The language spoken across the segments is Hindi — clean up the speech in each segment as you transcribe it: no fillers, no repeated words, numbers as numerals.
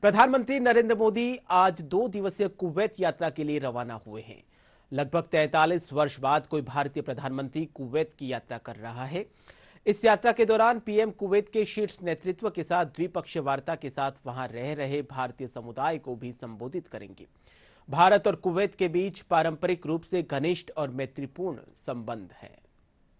प्रधानमंत्री नरेंद्र मोदी आज 2 दिवसीय कुवैत यात्रा के लिए रवाना हुए हैं। लगभग 43 वर्ष बाद कोई भारतीय प्रधानमंत्री कुवैत की यात्रा कर रहा है। इस यात्रा के दौरान पीएम कुवैत के शीर्ष नेतृत्व के साथ द्विपक्षीय वार्ता के साथ वहां रह रहे भारतीय समुदाय को भी संबोधित करेंगे। भारत और कुवैत के बीच पारंपरिक रूप से घनिष्ठ और मैत्रीपूर्ण संबंध है।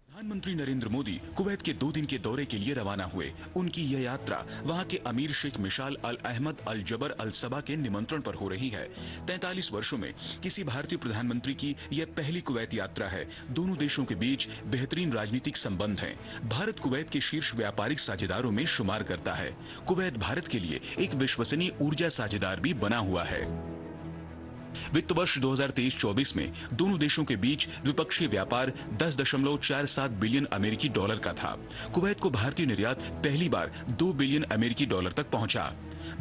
प्रधानमंत्री नरेंद्र मोदी कुवैत के 2 दिन के दौरे के लिए रवाना हुए। उनकी यह यात्रा वहां के अमीर शेख मिशाल अल अहमद अल जबर अल सबा के निमंत्रण पर हो रही है। 43 वर्षों में किसी भारतीय प्रधानमंत्री की यह पहली कुवैत यात्रा है। दोनों देशों के बीच बेहतरीन राजनीतिक संबंध हैं। भारत कुवैत के शीर्ष व्यापारिक साझेदारों में शुमार करता है। कुवैत भारत के लिए एक विश्वसनीय ऊर्जा साझेदार भी बना हुआ है। वित्त वर्ष 2023-24 में दोनों देशों के बीच द्विपक्षीय व्यापार 10.47 बिलियन अमेरिकी डॉलर का था। कुवैत को भारतीय निर्यात पहली बार 2 बिलियन अमेरिकी डॉलर तक पहुंचा।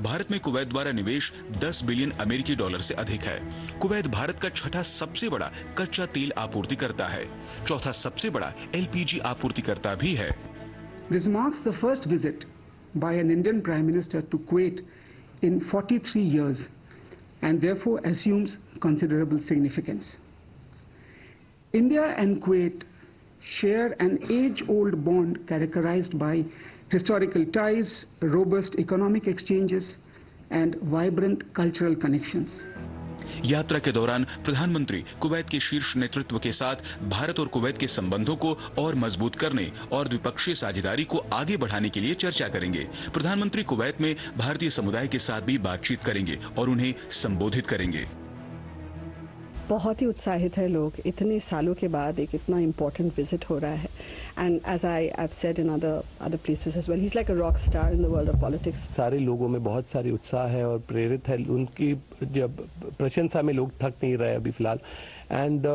भारत में कुवैत द्वारा निवेश 10 बिलियन अमेरिकी डॉलर से अधिक है। कुवैत भारत का छठा सबसे बड़ा कच्चा तेल आपूर्तिकर्ता है। चौथा सबसे बड़ा एलपीजी आपूर्तिकर्ता भी है। This marks the first visit by an Indian Prime Minister to Kuwait in 43 years. And therefore assumes considerable significance. India and Kuwait share an age-old bond characterized by historical ties, robust economic exchanges, and vibrant cultural connections. यात्रा के दौरान प्रधानमंत्री कुवैत के शीर्ष नेतृत्व के साथ भारत और कुवैत के संबंधों को और मजबूत करने और द्विपक्षीय साझेदारी को आगे बढ़ाने के लिए चर्चा करेंगे। प्रधानमंत्री कुवैत में भारतीय समुदाय के साथ भी बातचीत करेंगे और उन्हें संबोधित करेंगे। बहुत ही उत्साहित है लोग। इतने सालों के बाद एक इतना इम्पोर्टेंट विजिट हो रहा है। And as I have said in other places as well, he is like a rock star in the world of politics. सारे लोगों में बहुत सारी उत्साह है और प्रेरित है। उनकी जब प्रशंसा में लोग थक नहीं रहे अभी फिलहाल। एंड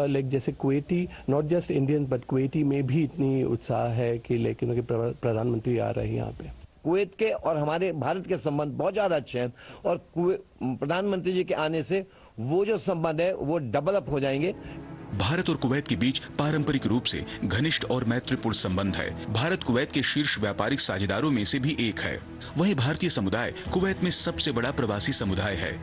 लाइक जैसे Kuwaiti, not just Indian but Kuwaiti में भी इतनी उत्साह है कि लेकिन उनके प्रधानमंत्री आ रहे हैं यहाँ पे। कुवैत के और हमारे भारत के संबंध बहुत ज़्यादा अच्छे हैं और प्रधानमंत्री जी के आने से वो जो संबंध है वो डेवलप हो जाएंगे। भारत और कुवैत के बीच पारंपरिक रूप से घनिष्ठ और मैत्रीपूर्ण संबंध है। भारत कुवैत के शीर्ष व्यापारिक साझेदारों में से भी एक है। वहीं भारतीय समुदाय कुवैत में सबसे बड़ा प्रवासी समुदाय है।